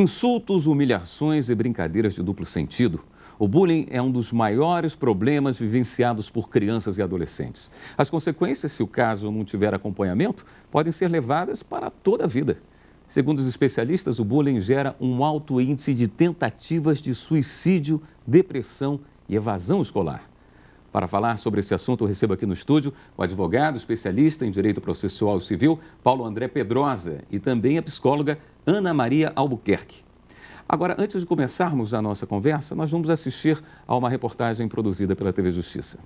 Insultos, humilhações e brincadeiras de duplo sentido. O bullying é um dos maiores problemas vivenciados por crianças e adolescentes. As consequências, se o caso não tiver acompanhamento, podem ser levadas para toda a vida. Segundo os especialistas, o bullying gera um alto índice de tentativas de suicídio, depressão e evasão escolar. Para falar sobre esse assunto, eu recebo aqui no estúdio o advogado especialista em Direito Processual Civil, Paulo André Pedrosa, e também a psicóloga Ana Maria Albuquerque. Agora, antes de começarmos a nossa conversa, nós vamos assistir a uma reportagem produzida pela TV Justiça.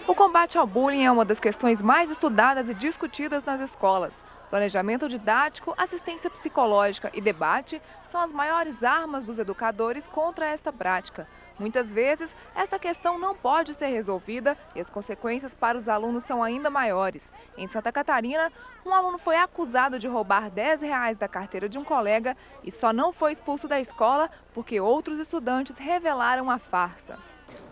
O combate ao bullying é uma das questões mais estudadas e discutidas nas escolas. Planejamento didático, assistência psicológica e debate são as maiores armas dos educadores contra esta prática. Muitas vezes, esta questão não pode ser resolvida e as consequências para os alunos são ainda maiores. Em Santa Catarina, um aluno foi acusado de roubar R$ 10 da carteira de um colega e só não foi expulso da escola porque outros estudantes revelaram a farsa.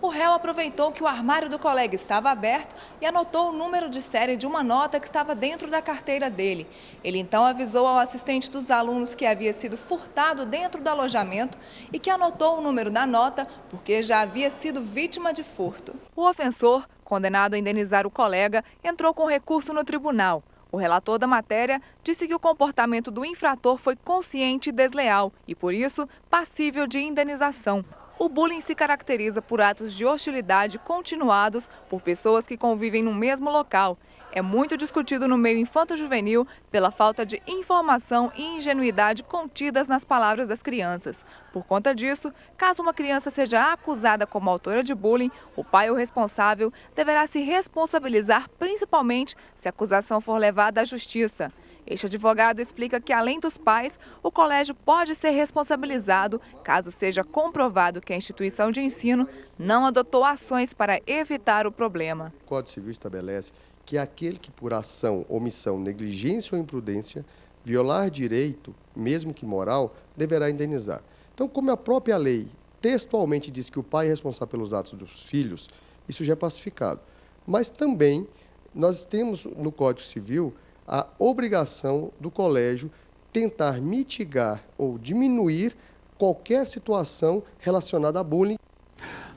O réu aproveitou que o armário do colega estava aberto e anotou o número de série de uma nota que estava dentro da carteira dele. Ele então avisou ao assistente dos alunos que havia sido furtado dentro do alojamento e que anotou o número da nota porque já havia sido vítima de furto. O ofensor, condenado a indenizar o colega, entrou com recurso no tribunal. O relator da matéria disse que o comportamento do infrator foi consciente e desleal e, por isso, passível de indenização. O bullying se caracteriza por atos de hostilidade continuados por pessoas que convivem no mesmo local. É muito discutido no meio infanto-juvenil pela falta de informação e ingenuidade contidas nas palavras das crianças. Por conta disso, caso uma criança seja acusada como autora de bullying, o pai ou responsável deverá se responsabilizar, principalmente se a acusação for levada à justiça. Este advogado explica que, além dos pais, o colégio pode ser responsabilizado caso seja comprovado que a instituição de ensino não adotou ações para evitar o problema. O Código Civil estabelece que aquele que por ação, omissão, negligência ou imprudência violar direito, mesmo que moral, deverá indenizar. Então, como a própria lei textualmente diz que o pai é responsável pelos atos dos filhos, isso já é pacificado. Mas também nós temos no Código Civil a obrigação do colégio tentar mitigar ou diminuir qualquer situação relacionada a bullying.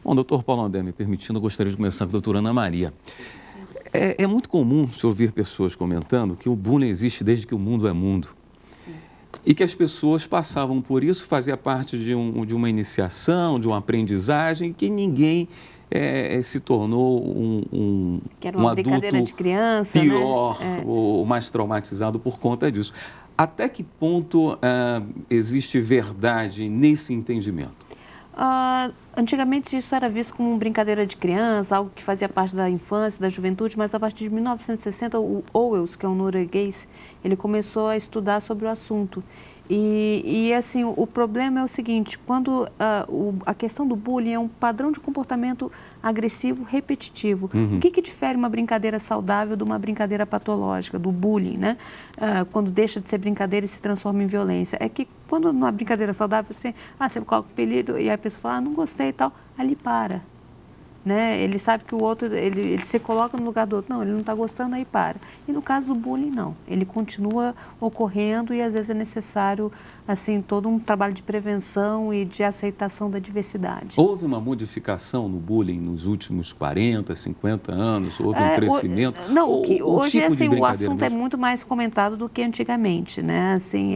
Bom, doutor Paulo André, me permitindo, eu gostaria de começar com a doutora Ana Maria. É muito comum se ouvir pessoas comentando que o bullying existe desde que o mundo é mundo. Sim. E que as pessoas passavam por isso, fazia parte de uma iniciação, de uma aprendizagem, que ninguém se tornou que era uma brincadeira de criança, pior, né? ou mais traumatizado por conta disso. Até que ponto existe verdade nesse entendimento? Antigamente isso era visto como uma brincadeira de criança, algo que fazia parte da infância, da juventude, mas a partir de 1960 o Owens, que é um norueguês, ele começou a estudar sobre o assunto. E assim, o problema é o seguinte, quando a questão do bullying é um padrão de comportamento agressivo repetitivo. O que difere uma brincadeira saudável de uma brincadeira patológica, do bullying, né? Quando deixa de ser brincadeira e se transforma em violência. É que quando numa brincadeira saudável, você coloca o apelido e a pessoa fala, não gostei e tal, ali para. Né? Ele sabe que o outro, ele se coloca no lugar do outro, não, ele não está gostando, aí para. E no caso do bullying, não. Ele continua ocorrendo e às vezes é necessário, assim, todo um trabalho de prevenção e de aceitação da diversidade. Houve uma modificação no bullying nos últimos 40, 50 anos? Houve um crescimento? Hoje, tipo assim, de o assunto mesmo? é muito mais comentado do que antigamente, né? Assim,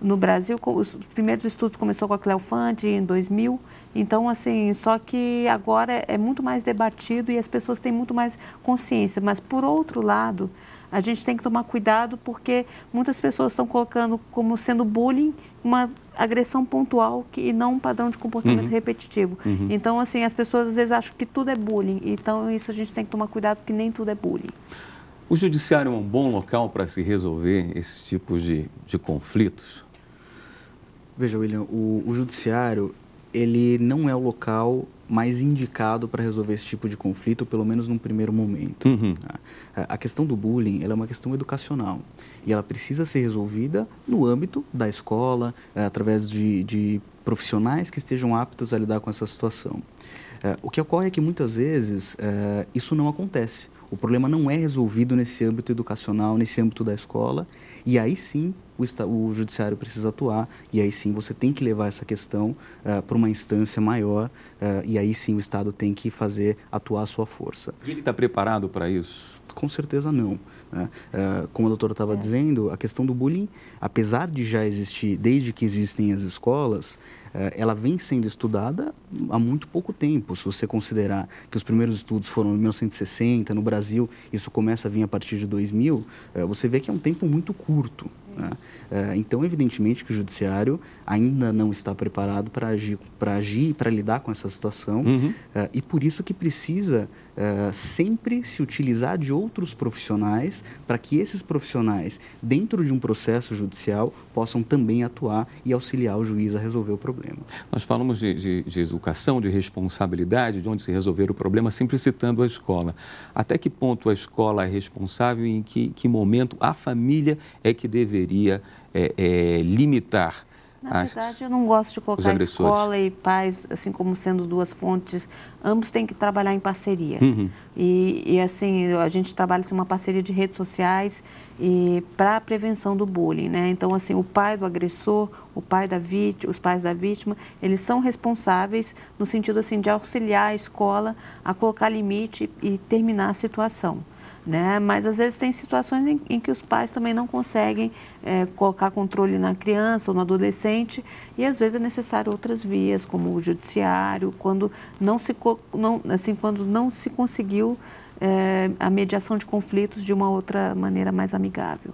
no Brasil, os primeiros estudos começou com a Cleo Fante em 2000. Então, assim, só que agora é muito mais debatido e as pessoas têm muito mais consciência. Mas, por outro lado, a gente tem que tomar cuidado porque muitas pessoas estão colocando como sendo bullying uma agressão pontual e não um padrão de comportamento repetitivo. Então, assim, as pessoas às vezes acham que tudo é bullying. Então, isso a gente tem que tomar cuidado porque nem tudo é bullying. O judiciário é um bom local para se resolver esses tipos de conflitos? Veja, William, o judiciário, ele não é o local mais indicado para resolver esse tipo de conflito, pelo menos num primeiro momento. A questão do bullying, ela é uma questão educacional e ela precisa ser resolvida no âmbito da escola, através de profissionais que estejam aptos a lidar com essa situação. O que ocorre é que muitas vezes isso não acontece. O problema não é resolvido nesse âmbito educacional, nesse âmbito da escola, e aí sim o judiciário precisa atuar, e aí sim você tem que levar essa questão para uma instância maior, e aí sim o Estado tem que atuar a sua força. E ele está preparado para isso? Com certeza não. Né? Como a doutora estava dizendo, a questão do bullying, apesar de já existir, desde que existem as escolas, ela vem sendo estudada há muito pouco tempo. Se você considerar que os primeiros estudos foram em 1960, no Brasil isso começa a vir a partir de 2000, você vê que é um tempo muito curto. Né? Então, evidentemente que o judiciário ainda não está preparado para agir e para lidar com essa situação, e por isso que precisa sempre se utilizar de outros profissionais para que esses profissionais, dentro de um processo judicial, possam também atuar e auxiliar o juiz a resolver o problema. Nós falamos de educação, de responsabilidade, de onde se resolver o problema, sempre citando a escola. Até que ponto a escola é responsável e em que momento a família é que deveria limitar? Na verdade, eu não gosto de colocar a escola e pais assim como sendo duas fontes. Ambos têm que trabalhar em parceria. E assim, a gente trabalha assim, uma parceria de redes sociais para a prevenção do bullying, né? Então, assim, o pai do agressor, o pai da vítima, os pais da vítima, eles são responsáveis no sentido assim de auxiliar a escola a colocar limite e terminar a situação. Né? Mas às vezes tem situações em que os pais também não conseguem colocar controle na criança ou no adolescente, e às vezes é necessário outras vias, como o judiciário, quando não se conseguiu a mediação de conflitos de uma outra maneira mais amigável.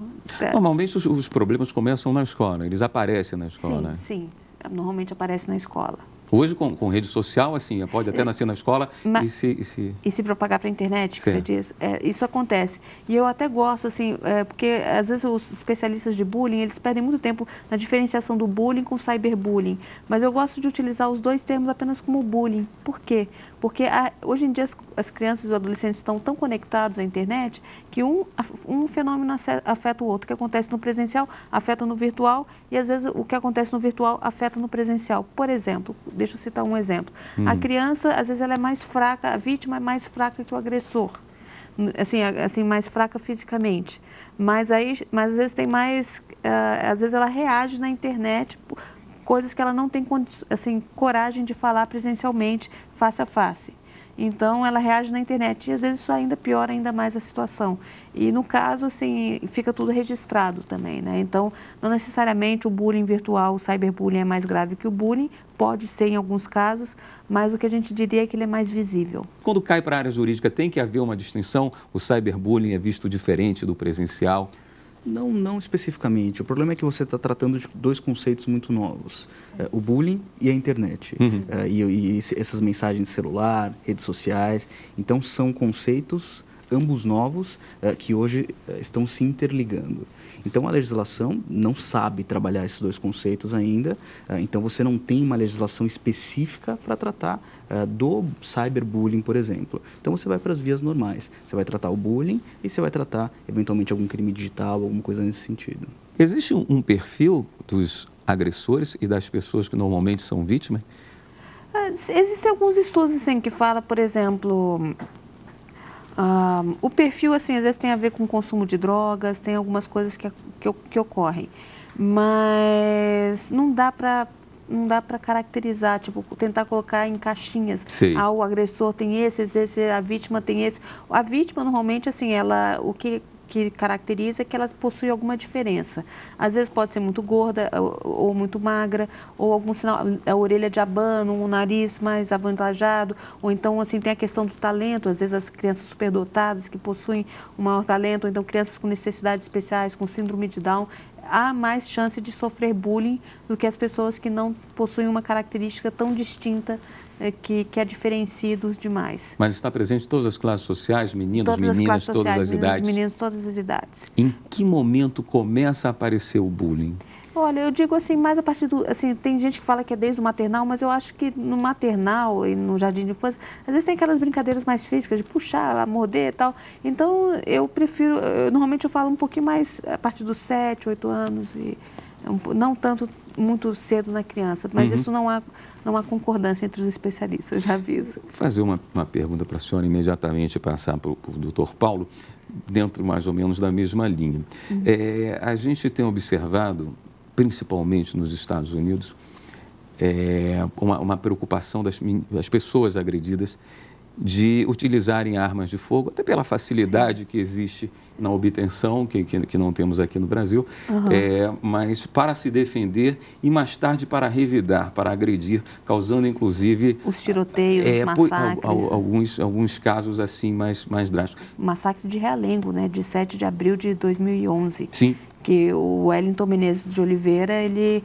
Normalmente os problemas começam na escola, eles aparecem na escola. Sim, normalmente aparece na escola. Hoje, com rede social, assim, pode até nascer na escola e se propagar para a internet, que você diz. Isso acontece. E eu até gosto, assim, porque às vezes os especialistas de bullying, eles perdem muito tempo na diferenciação do bullying com o cyberbullying. Mas eu gosto de utilizar os dois termos apenas como bullying. Por quê? Porque hoje em dia as crianças e os adolescentes estão tão conectados à internet que um fenômeno afeta o outro. O que acontece no presencial afeta no virtual, e às vezes o que acontece no virtual afeta no presencial. Por exemplo, deixa eu citar um exemplo. A criança, às vezes, ela é mais fraca, a vítima é mais fraca que o agressor. Assim, mais fraca fisicamente. Mas às vezes tem mais... às vezes ela reage na internet coisas que ela não tem coragem de falar presencialmente, face a face. Então, ela reage na internet e, às vezes, isso ainda piora ainda mais a situação. E, no caso, assim, fica tudo registrado também, né? Então, não necessariamente o bullying virtual, o cyberbullying é mais grave que o bullying, pode ser em alguns casos, mas o que a gente diria é que ele é mais visível. Quando cai para a área jurídica, tem que haver uma distinção? O cyberbullying é visto diferente do presencial? Não especificamente. O problema é que você está tratando de dois conceitos muito novos. O bullying e a internet. E essas mensagens de celular, redes sociais. Então, são conceitos, ambos novos, que hoje estão se interligando. Então, a legislação não sabe trabalhar esses dois conceitos ainda. Então, você não tem uma legislação específica para tratar do cyberbullying, por exemplo. Então, você vai para as vias normais. Você vai tratar o bullying e você vai tratar, eventualmente, algum crime digital, alguma coisa nesse sentido. Existe um perfil dos agressores e das pessoas que normalmente são vítimas? Existem alguns estudos assim, que falam, por exemplo... o perfil, assim, às vezes tem a ver com o consumo de drogas, tem algumas coisas que ocorrem, mas não dá para caracterizar, tipo, tentar colocar em caixinhas. O agressor tem esse, a vítima tem esse. A vítima, normalmente, assim, o que caracteriza é que ela possui alguma diferença. Às vezes pode ser muito gorda ou muito magra, ou algum sinal, a orelha de abano, um nariz mais avantajado, ou então assim tem a questão do talento, às vezes as crianças superdotadas que possuem um maior talento, ou então crianças com necessidades especiais, com síndrome de Down, há mais chance de sofrer bullying do que as pessoas que não possuem uma característica tão distinta que a diferencia dos demais. Mas está presente em todas as classes sociais, meninos, meninas, todas as idades? Meninos, todas as idades. Em que momento começa a aparecer o bullying? Olha, eu digo assim, mais a partir do... Assim, tem gente que fala que é desde o maternal, mas eu acho que no maternal e no jardim de infância, às vezes tem aquelas brincadeiras mais físicas, de puxar, morder e tal. Então, eu normalmente eu falo um pouquinho mais a partir dos 7, 8 anos, e não tanto muito cedo na criança, mas isso não há concordância entre os especialistas, já aviso. Vou fazer uma pergunta para a senhora imediatamente, passar para o Dr. Paulo, dentro mais ou menos da mesma linha. A gente tem observado, principalmente nos Estados Unidos, uma preocupação das pessoas agredidas de utilizarem armas de fogo, até pela facilidade que existe na obtenção, que não temos aqui no Brasil, mas para se defender e mais tarde para revidar, para agredir, causando inclusive... Os tiroteios, os massacres. Alguns casos assim mais drásticos. O massacre de Realengo, né, de 7 de abril de 2011. Sim. Que o Wellington Menezes de Oliveira, ele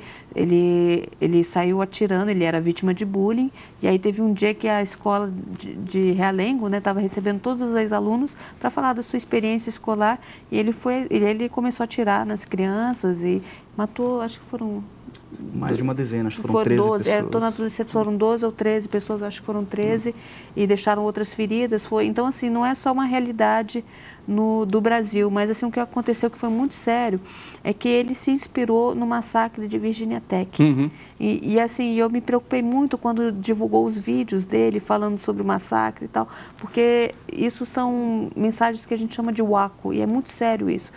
saiu atirando, ele era vítima de bullying, e aí teve um dia que a escola de Realengo, né, estava recebendo todos os ex-alunos para falar da sua experiência escolar, e ele começou a atirar nas crianças e matou, acho que foram... Mais de uma dezena, acho que foram 13 pessoas. Estou na adolescência, foram 12 ou 13 pessoas, acho que foram 13, e deixaram outras feridas. Então, assim, não é só uma realidade do Brasil, mas assim, o que aconteceu que foi muito sério é que ele se inspirou no massacre de Virginia Tech. E assim, eu me preocupei muito quando divulgou os vídeos dele falando sobre o massacre e tal, porque isso são mensagens que a gente chama de waco, e é muito sério isso.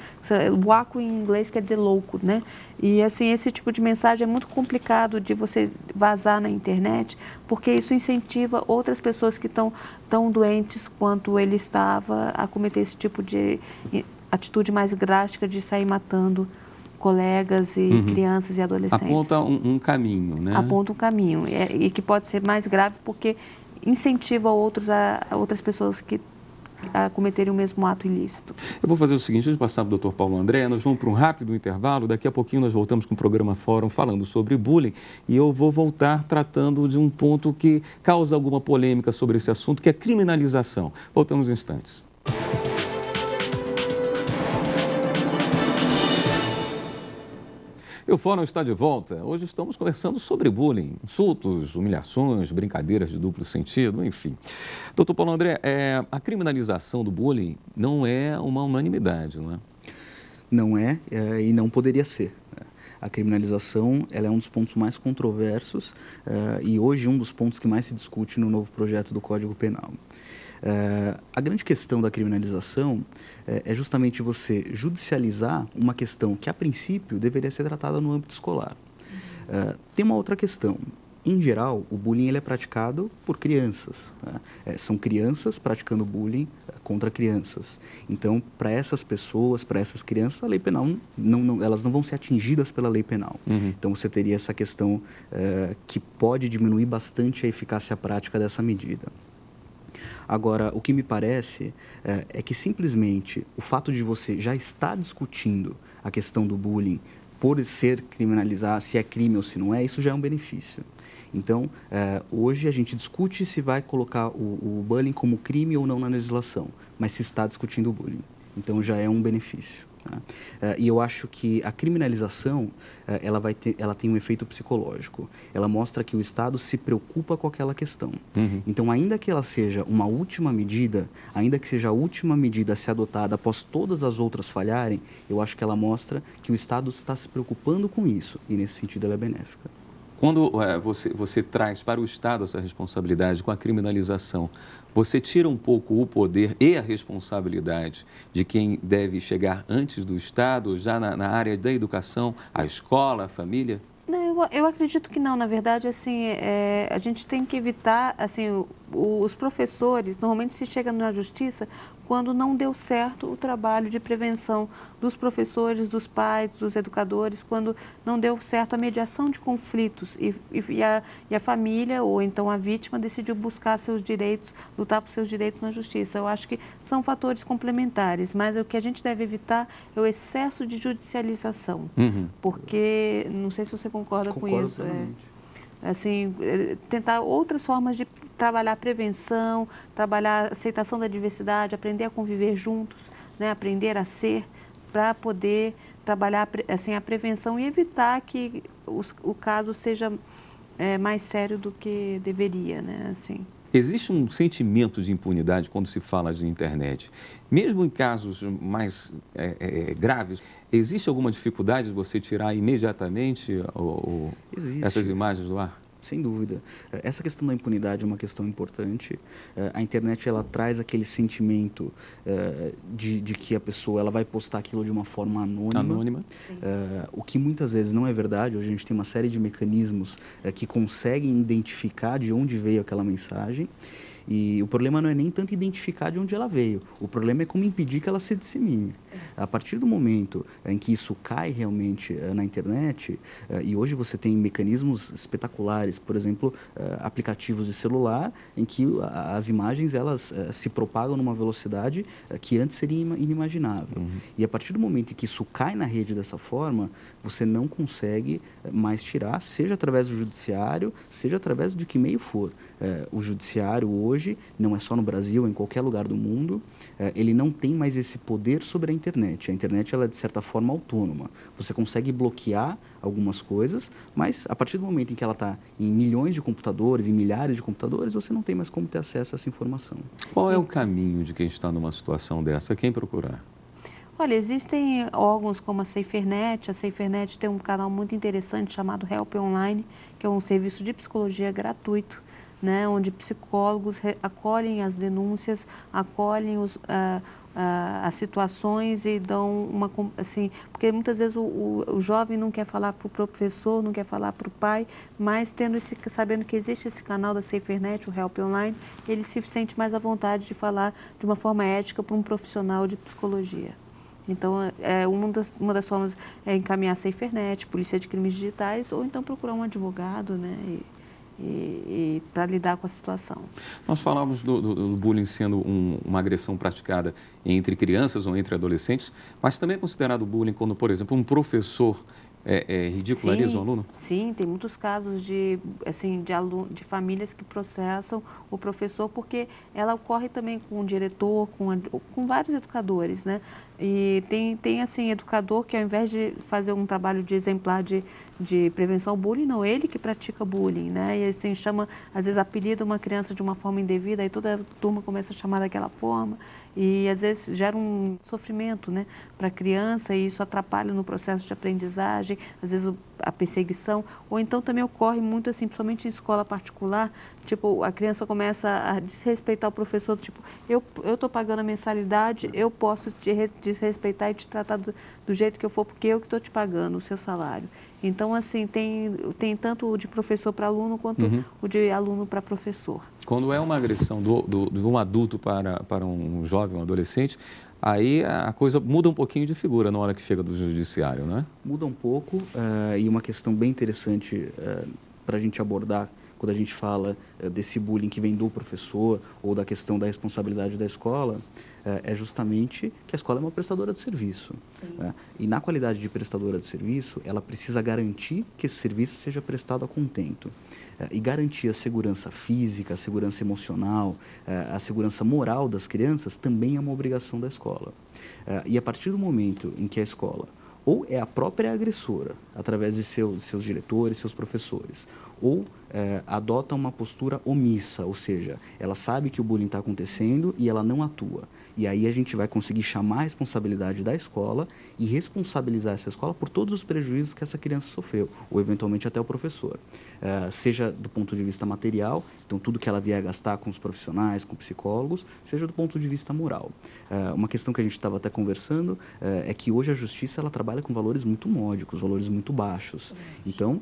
Waco em inglês quer dizer louco, né? E assim, esse tipo de mensagem é muito complicado de você vazar na internet, porque isso incentiva outras pessoas que estão tão doentes quanto ele estava a cometer esse tipo de atitude mais drástica de sair matando colegas e crianças e adolescentes. Aponta um caminho, né? Aponta um caminho, e que pode ser mais grave porque incentiva outras pessoas a cometerem o mesmo ato ilícito. Eu vou fazer o seguinte, antes de passar para o Dr. Paulo André, nós vamos para um rápido intervalo, daqui a pouquinho nós voltamos com o programa Fórum falando sobre bullying, e eu vou voltar tratando de um ponto que causa alguma polêmica sobre esse assunto, que é a criminalização. Voltamos em instantes. E o Fórum está de volta. Hoje estamos conversando sobre bullying, insultos, humilhações, brincadeiras de duplo sentido, enfim. Doutor Paulo André, a criminalização do bullying não é uma unanimidade, não é? Não é, e não poderia ser. A criminalização ela é um dos pontos mais controversos e hoje um dos pontos que mais se discute no novo projeto do Código Penal. A grande questão da criminalização é justamente você judicializar uma questão que, a princípio, deveria ser tratada no âmbito escolar. Tem uma outra questão. Em geral, o bullying ele é praticado por crianças. São crianças praticando bullying contra crianças. Então, para essas pessoas, para essas crianças, a lei penal, elas não vão ser atingidas pela lei penal. Então, você teria essa questão que pode diminuir bastante a eficácia prática dessa medida. Agora, o que me parece é que simplesmente o fato de você já estar discutindo a questão do bullying por ser criminalizar, se é crime ou se não é, isso já é um benefício. Então, hoje a gente discute se vai colocar o bullying como crime ou não na legislação, mas se está discutindo o bullying. Então, já é um benefício. E eu acho que a criminalização, ela tem um efeito psicológico. Ela mostra que o Estado se preocupa com aquela questão. Então, ainda que ela seja uma última medida, ainda que seja a última medida a ser adotada após todas as outras falharem, eu acho que ela mostra que o Estado está se preocupando com isso, e nesse sentido ela é benéfica. Quando você traz para o Estado essa responsabilidade com a criminalização, você tira um pouco o poder e a responsabilidade de quem deve chegar antes do Estado, já na área da educação, a escola, a família? Não, eu acredito que não. Na verdade, assim, a gente tem que evitar, assim, os professores, normalmente se chega na justiça quando não deu certo o trabalho de prevenção dos professores, dos pais, dos educadores, quando não deu certo a mediação de conflitos e a família ou então a vítima decidiu buscar seus direitos, lutar por seus direitos na justiça. Eu acho que são fatores complementares, mas o que a gente deve evitar é o excesso de judicialização, porque, não sei se você concorda com isso. Assim, tentar outras formas de trabalhar a prevenção, trabalhar a aceitação da diversidade, aprender a conviver juntos, né? Aprender a ser, para poder trabalhar assim, a prevenção e evitar que o caso seja mais sério do que deveria, né? Assim. Existe um sentimento de impunidade quando se fala de internet. Mesmo em casos mais graves, existe alguma dificuldade de você tirar imediatamente essas imagens do ar? Sem dúvida. Essa questão da impunidade é uma questão importante. A internet, ela traz aquele sentimento de que a pessoa ela vai postar aquilo de uma forma anônima. O que muitas vezes não é verdade. Hoje a gente tem uma série de mecanismos que conseguem identificar de onde veio aquela mensagem. E o problema não é nem tanto identificar de onde ela veio, o problema é como impedir que ela se dissemine. A partir do momento em que isso cai realmente na internet, e hoje você tem mecanismos espetaculares, por exemplo, aplicativos de celular, em que as imagens elas se propagam numa velocidade que antes seria inimaginável. E a partir do momento em que isso cai na rede dessa forma, você não consegue mais tirar, seja através do judiciário, seja através de que meio for. O judiciário hoje, não é só no Brasil, em qualquer lugar do mundo, ele não tem mais esse poder sobre a internet. A internet, ela é, de certa forma, autônoma. Você consegue bloquear algumas coisas, mas a partir do momento em que ela está em milhões de computadores, em milhares de computadores, você não tem mais como ter acesso a essa informação. Qual é o caminho de quem está numa situação dessa? Quem procurar? Olha, existem órgãos como a SaferNet. A SaferNet tem um canal muito interessante chamado Help Online, que é um serviço de psicologia gratuito, né, onde psicólogos acolhem as denúncias, acolhem as situações e dão uma, assim, porque muitas vezes o jovem não quer falar para o professor, não quer falar para o pai, mas sabendo que existe esse canal da SaferNet, o Help Online, ele se sente mais à vontade de falar de uma forma ética para um profissional de psicologia. Então, uma das formas é encaminhar a SaferNet, Polícia de Crimes Digitais, ou então procurar um advogado, né, e para lidar com a situação. Nós falamos do bullying sendo uma agressão praticada entre crianças ou entre adolescentes, mas também é considerado bullying quando, por exemplo, um professor ridiculariza um aluno? Sim, tem muitos casos de famílias que processam o professor, porque ela ocorre também com o diretor, com vários educadores, né? E tem assim, educador que ao invés de fazer um trabalho de exemplar de prevenção ao bullying, não, ele que pratica bullying, né? E assim, às vezes apelida uma criança de uma forma indevida, aí toda a turma começa a chamar daquela forma. E às vezes gera um sofrimento, né, para a criança, e isso atrapalha no processo de aprendizagem, às vezes a perseguição, ou então também ocorre muito assim, principalmente em escola particular, tipo, a criança começa a desrespeitar o professor, tipo, eu estou pagando a mensalidade, eu posso te desrespeitar e te tratar do jeito que eu for, porque eu que estou te pagando o seu salário. Então, assim, tem tanto o de professor para aluno, quanto o de aluno para professor. Quando é uma agressão de um adulto para um jovem, um adolescente, aí a coisa muda um pouquinho de figura na hora que chega do judiciário, né? Muda um pouco, e uma questão bem interessante para a gente abordar quando a gente fala desse bullying que vem do professor ou da questão da responsabilidade da escola, é justamente que a escola é uma prestadora de serviço. E na qualidade de prestadora de serviço, ela precisa garantir que esse serviço seja prestado a contento. E garantir a segurança física, a segurança emocional, a segurança moral das crianças também é uma obrigação da escola. E a partir do momento em que a escola ou é a própria agressora, através de seus diretores, seus professores, ou adota uma postura omissa, ou seja, ela sabe que o bullying está acontecendo e ela não atua. E aí a gente vai conseguir chamar a responsabilidade da escola e responsabilizar essa escola por todos os prejuízos que essa criança sofreu, ou eventualmente até o professor. Seja do ponto de vista material, então tudo que ela vier a gastar com os profissionais, com psicólogos, seja do ponto de vista moral. Uma questão que a gente estava até conversando é que hoje a justiça ela trabalha com valores muito módicos, valores muito baixos. Então,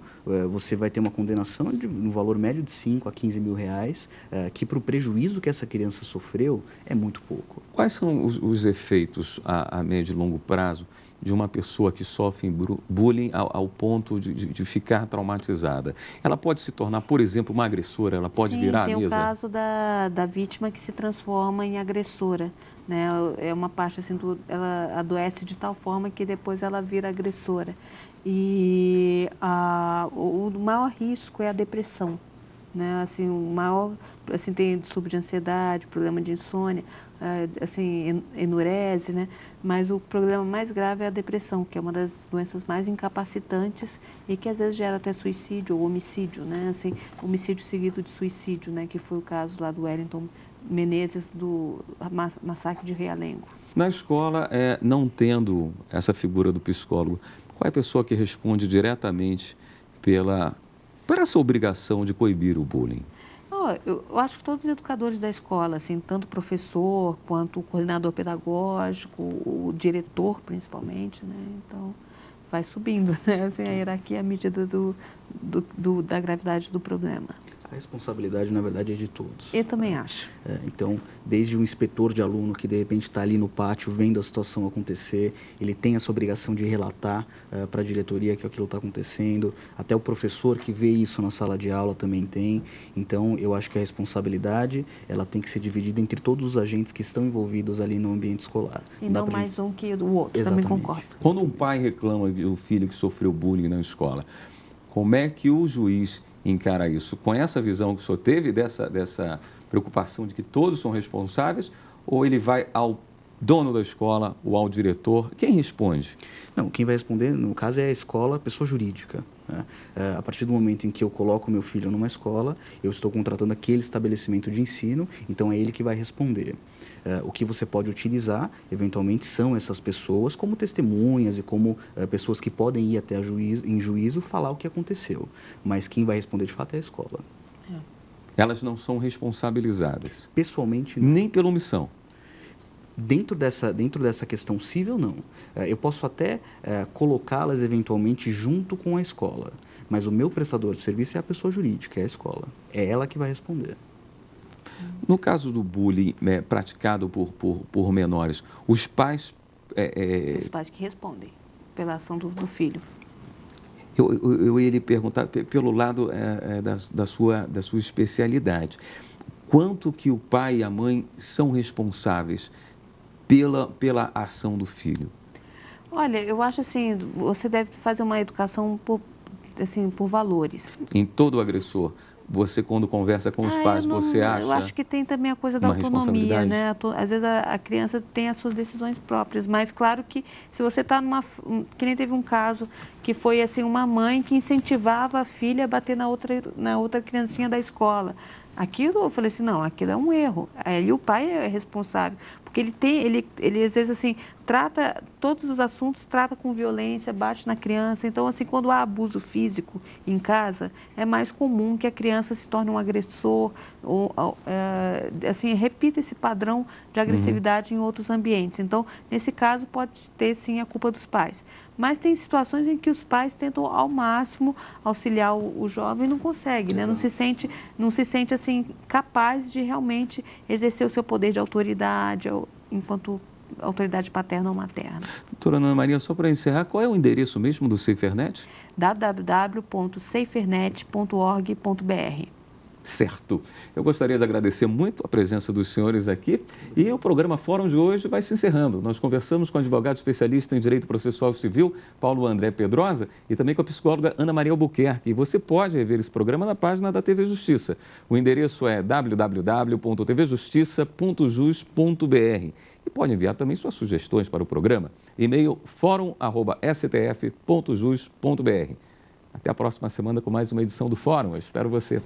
você vai ter uma condenação no valor médio de 5 a 15 mil reais, que para o prejuízo que essa criança sofreu é muito pouco. Quais são os efeitos a médio e longo prazo de uma pessoa que sofre bullying ao ponto de ficar traumatizada? Ela pode se tornar, por exemplo, uma agressora? Ela pode virar a mesa? Tem o caso da vítima que se transforma em agressora, né? É uma parte assim, ela adoece de tal forma que depois ela vira agressora. E o maior risco é a depressão. né? Assim, o maior, assim, tem distúrbio de ansiedade, problema de insônia, assim, enurese, né? Mas o problema mais grave é a depressão, que é uma das doenças mais incapacitantes e que às vezes gera até suicídio ou homicídio, né? Assim, homicídio seguido de suicídio, né? Que foi o caso lá do Wellington Menezes, do massacre de Realengo. Na escola, não tendo essa figura do psicólogo, qual é a pessoa que responde diretamente por essa obrigação de coibir o bullying? Eu acho que todos os educadores da escola, assim, tanto o professor quanto o coordenador pedagógico, o diretor principalmente, né? Então, vai subindo, né? Assim, a hierarquia à medida da gravidade do problema. A responsabilidade, na verdade, é de todos. Eu também acho. Então, desde o inspetor de aluno que, de repente, está ali no pátio vendo a situação acontecer, ele tem essa obrigação de relatar para a diretoria que aquilo está acontecendo, até o professor que vê isso na sala de aula também tem. Então, eu acho que a responsabilidade ela tem que ser dividida entre todos os agentes que estão envolvidos ali no ambiente escolar. E não mais um que o outro, Exatamente. também concordo. Quando um pai reclama do filho que sofreu bullying na escola, como é que o juiz encara isso? Com essa visão que o senhor teve, dessa preocupação de que todos são responsáveis, ou ele vai ao dono da escola ou ao diretor? Quem responde? Não, quem vai responder, no caso, é a escola, a pessoa jurídica. Né? A partir do momento em que eu coloco meu filho numa escola, eu estou contratando aquele estabelecimento de ensino, então é ele que vai responder. O que você pode utilizar, eventualmente, são essas pessoas como testemunhas e como pessoas que podem ir até em juízo falar o que aconteceu. Mas quem vai responder, de fato, é a escola. Elas não são responsabilizadas? Pessoalmente, não. Nem pela omissão? Dentro dessa questão civil, não. Eu posso até colocá-las, eventualmente, junto com a escola. Mas o meu prestador de serviço é a pessoa jurídica, é a escola. É ela que vai responder. No caso do bullying praticado por menores, os pais... Os pais que respondem pela ação do filho. Eu ia lhe perguntar, pelo lado da sua especialidade, quanto que o pai e a mãe são responsáveis pela ação do filho? Olha, eu acho assim, você deve fazer uma educação por valores. Em todo agressor, você quando conversa com os pais, você acha... Eu acho que tem também a coisa da autonomia, né? Às vezes a criança tem as suas decisões próprias, mas claro que se você está que nem teve um caso que foi assim, uma mãe que incentivava a filha a bater na outra criancinha da escola. Aquilo, eu falei assim, não, aquilo é um erro. Aí o pai é responsável, porque ele às vezes assim, trata todos os assuntos, trata com violência, bate na criança. Então, assim, quando há abuso físico em casa, é mais comum que a criança se torne um agressor, assim, repita esse padrão de agressividade em outros ambientes. Então, nesse caso, pode ter sim a culpa dos pais. Mas tem situações em que os pais tentam ao máximo auxiliar o jovem e não conseguem, né? Não se sente assim capaz de realmente exercer o seu poder de autoridade enquanto autoridade paterna ou materna. Doutora Ana Maria, só para encerrar, qual é o endereço mesmo do SaferNet? www.safernet.org.br. Certo. Eu gostaria de agradecer muito a presença dos senhores aqui e o programa Fórum de hoje vai se encerrando. Nós conversamos com o advogado especialista em Direito Processual Civil, Paulo André Pedrosa, e também com a psicóloga Ana Maria Albuquerque. E você pode rever esse programa na página da TV Justiça. O endereço é www.tvjustiça.jus.br. E pode enviar também suas sugestões para o programa. E-mail forum@stf.jus.br. Até a próxima semana com mais uma edição do Fórum. Eu espero você.